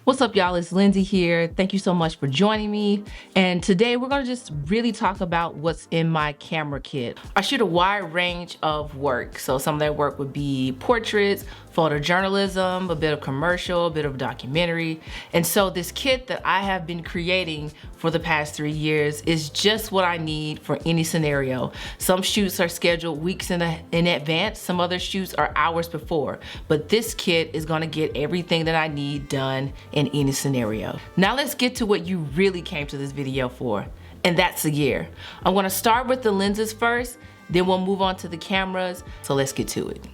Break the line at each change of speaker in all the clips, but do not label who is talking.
What's up, y'all? It's Lynsey here. Thank you so much for joining me. And today we're gonna just really talk about what's in my camera kit. I shoot a wide range of work. So some of that work would be portraits, photojournalism, a bit of commercial, a bit of documentary. And so this kit that I have been creating for the past 3 years is just what I need for any scenario. Some shoots are scheduled weeks in advance. Some other shoots are hours before. But this kit is gonna get everything that I need done in any scenario. Now let's get to what you really came to this video for, and that's the gear. I'm gonna start with the lenses first, then we'll move on to the cameras, so let's get to it.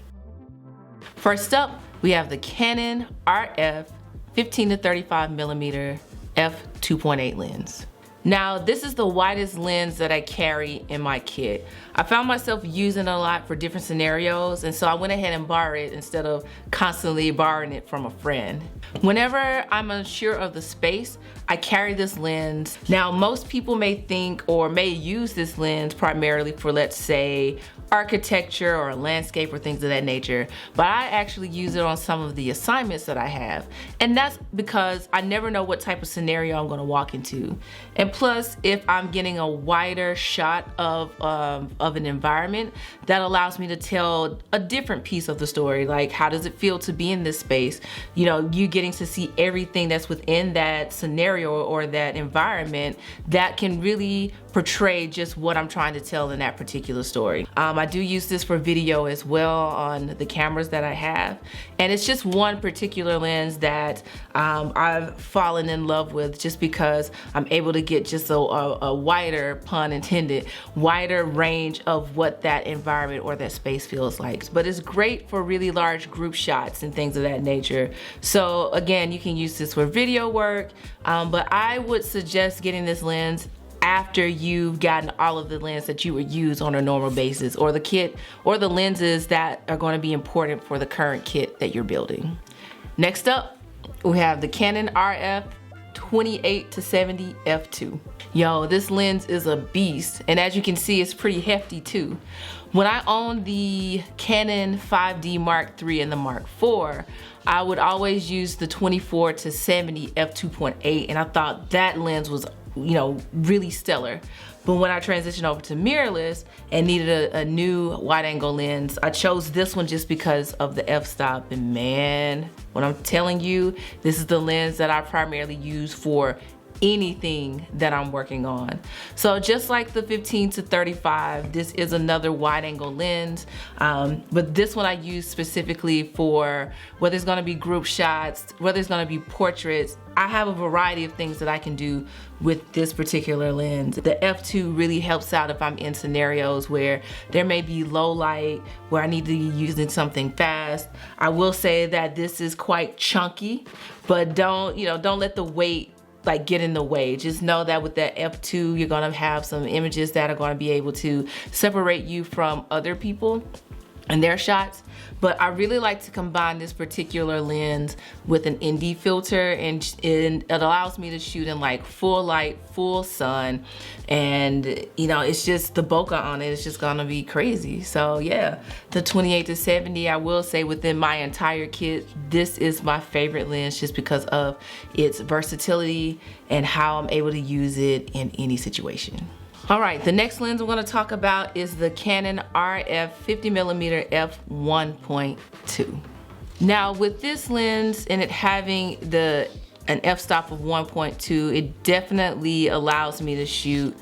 First up, we have the Canon RF 15 to 35mm f2.8 lens. Now, this is the widest lens that I carry in my kit. I found myself using it a lot for different scenarios, and so I went ahead and borrowed it instead of constantly borrowing it from a friend. Whenever I'm unsure of the space, I carry this lens. Now, most people may think or may use this lens primarily for, let's say, architecture or landscape or things of that nature, but I actually use it on some of the assignments that I have. And that's because I never know what type of scenario I'm gonna walk into. And plus, if I'm getting a wider shot of an environment, that allows me to tell a different piece of the story. Like, how does it feel to be in this space? You know, you getting to see everything that's within that scenario or that environment that can really portray just what I'm trying to tell in that particular story. I do use this for video as well on the cameras that I have. And it's just one particular lens that I've fallen in love with just because I'm able to get just a wider, pun intended, wider range of what that environment or that space feels like. But it's great for really large group shots and things of that nature. So again, you can use this for video work, but I would suggest getting this lens after you've gotten all of the lenses that you would use on a normal basis, or the kit or the lenses that are going to be important for the current kit that you're building. Next up, we have the Canon RF 28 to 70 f2. Yo, this lens is a beast, and as you can see, it's pretty hefty too. When I owned the Canon 5D Mark III and the Mark IV, I would always use the 24 to 70 f2.8, and I thought that lens was, you know, really stellar. But when I transitioned over to mirrorless and needed a new wide angle lens, I chose this one just because of the f-stop. And man, when I'm telling you, this is the lens that I primarily use for anything that I'm working on. So just like the 15 to 35, this is another wide angle lens, but this one I use specifically for whether it's gonna be group shots, whether it's gonna be portraits. I have a variety of things that I can do with this particular lens. The f2 really helps out if I'm in scenarios where there may be low light, where I need to be using something fast. I will say that this is quite chunky, but don't let the weight like get in the way. Just know that with that f2, you're gonna have some images that are gonna be able to separate you from other people and their shots. But I really like to combine this particular lens with an ND filter, and it allows me to shoot in like full light, full sun, and you know, it's just the bokeh on it is just gonna be crazy. So yeah, the 28 to 70, I will say within my entire kit, this is my favorite lens just because of its versatility and how I'm able to use it in any situation. All right, the next lens I'm gonna talk about is the Canon RF 50mm f1.2. Now with this lens and it having an f-stop of 1.2, it definitely allows me to shoot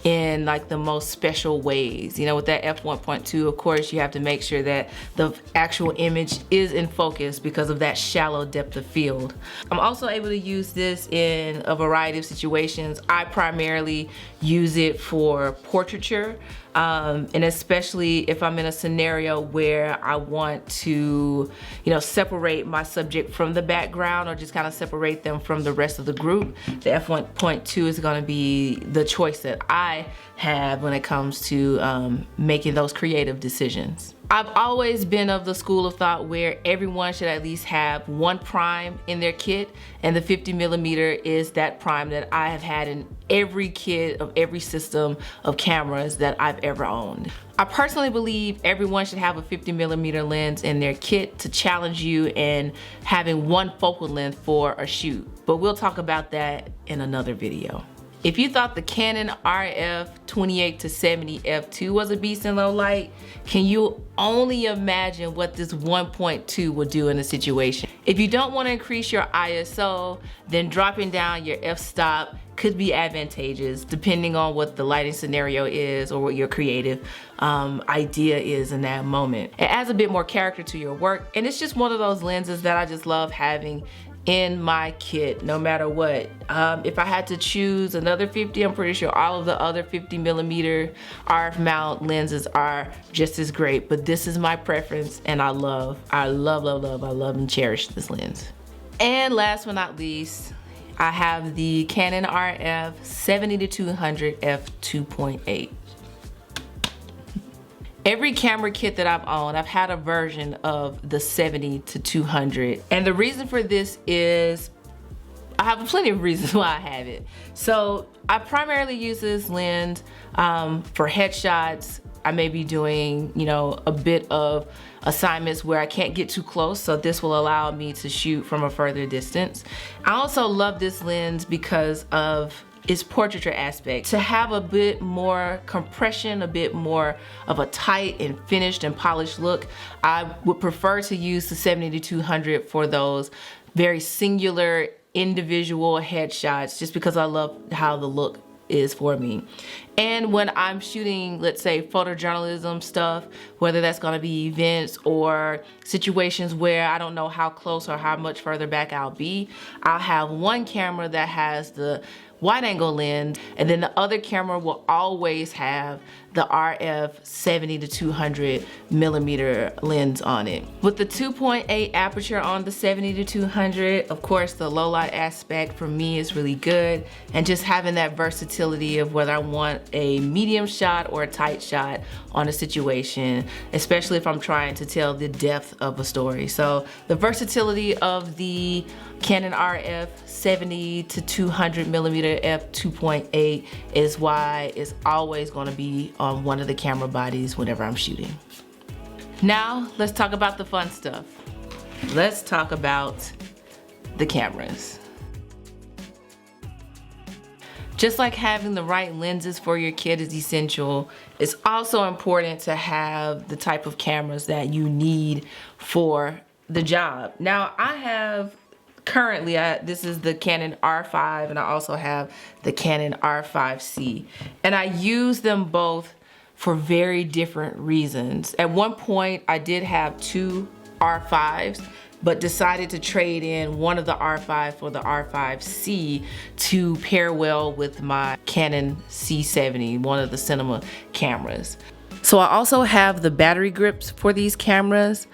in like the most special ways. You know, with that f1.2, of course, you have to make sure that the actual image is in focus because of that shallow depth of field. I'm also able to use this in a variety of situations. I primarily use it for portraiture, and especially if I'm in a scenario where I want to, you know, separate my subject from the background or just kind of separate them from the rest of the group. The f1.2 is going to be the choice that I have when it comes to making those creative decisions. I've always been of the school of thought where everyone should at least have one prime in their kit, and the 50mm is that prime that I have had in every kit of every system of cameras that I've ever owned. I personally believe everyone should have a 50mm lens in their kit to challenge you in having one focal length for a shoot, but we'll talk about that in another video. If you thought the Canon RF 28-70 f2 was a beast in low light, can you only imagine what this 1.2 will do in a situation? If you don't want to increase your ISO, then dropping down your f-stop could be advantageous depending on what the lighting scenario is or what your creative idea is in that moment. It adds a bit more character to your work, and it's just one of those lenses that I just love having in my kit no matter what. If I had to choose another 50, I'm pretty sure all of the other 50mm RF mount lenses are just as great, but this is my preference, and I love and cherish this lens. And last but not least, I have the Canon RF 70-200 f2.8. Every camera kit that I've owned, I've had a version of the 70-200. And the reason for this is, I have plenty of reasons why I have it. So I primarily use this lens for headshots. I may be doing, a bit of assignments where I can't get too close, so this will allow me to shoot from a further distance. I also love this lens because of its portraiture aspect. To have a bit more compression, a bit more of a tight and finished and polished look, I would prefer to use the 70-200 for those very singular individual headshots, just because I love how the look is for me. And when I'm shooting, let's say, photojournalism stuff, whether that's gonna be events or situations where I don't know how close or how much further back I'll be, I'll have one camera that has the wide angle lens, and then the other camera will always have the RF 70-200mm lens on it. With the 2.8 aperture on the 70-200, of course the low light aspect for me is really good, and just having that versatility of whether I want a medium shot or a tight shot on a situation, especially if I'm trying to tell the depth of a story. So the versatility of the Canon RF 70-200mm f2.8 is why it's always going to be on one of the camera bodies whenever I'm shooting. Now let's talk about the fun stuff. Let's talk about the cameras. Just like having the right lenses for your kit is essential, it's also important to have the type of cameras that you need for the job. Now I have currently, this is the Canon R5, and I also have the Canon R5C. And I use them both for very different reasons. At one point, I did have two R5s, but decided to trade in one of the R5 for the R5C to pair well with my Canon C70, one of the cinema cameras. So I also have the battery grips for these cameras.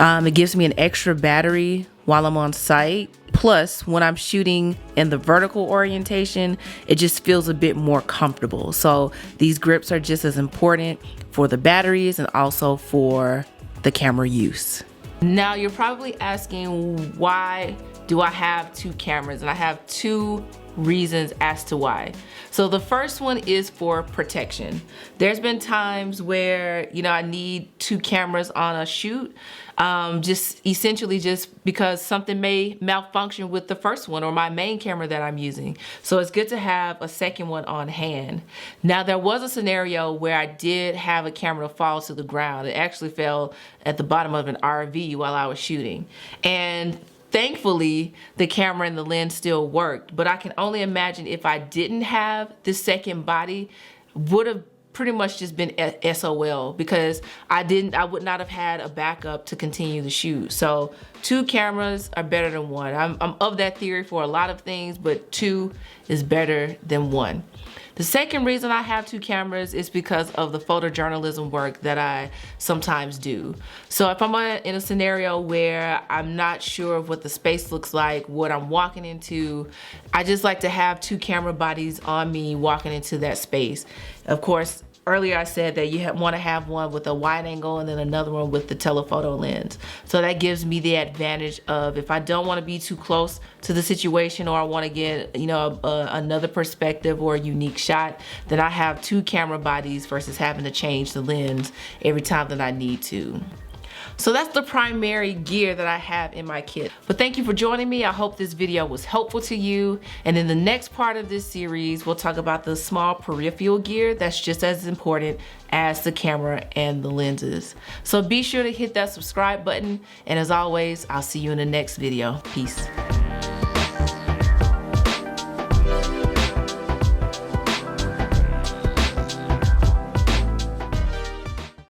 It gives me an extra battery while I'm on site. Plus, when I'm shooting in the vertical orientation, it just feels a bit more comfortable. So these grips are just as important for the batteries and also for the camera use. Now you're probably asking, why do I have two cameras? And I have two reasons as to why. So the first one is for protection. There's been times where, I need two cameras on a shoot, just essentially just because something may malfunction with the first one or my main camera that I'm using. So it's good to have a second one on hand. Now there was a scenario where I did have a camera fall to the ground. It actually fell at the bottom of an RV while I was shooting. And thankfully, the camera and the lens still worked, but I can only imagine if I didn't have this second body, would have pretty much just been SOL, because I would not have had a backup to continue the shoot. So two cameras are better than one. I'm of that theory for a lot of things, but two is better than one. The second reason I have two cameras is because of the photojournalism work that I sometimes do. So if I'm in a scenario where I'm not sure of what the space looks like, what I'm walking into, I just like to have two camera bodies on me walking into that space. Of course, earlier I said that you want to have one with a wide angle and then another one with the telephoto lens. So that gives me the advantage of, if I don't want to be too close to the situation, or I want to get, you know, another perspective or a unique shot, then I have two camera bodies versus having to change the lens every time that I need to. So that's the primary gear that I have in my kit. But thank you for joining me. I hope this video was helpful to you. And in the next part of this series, we'll talk about the small peripheral gear that's just as important as the camera and the lenses. So be sure to hit that subscribe button. And as always, I'll see you in the next video. Peace.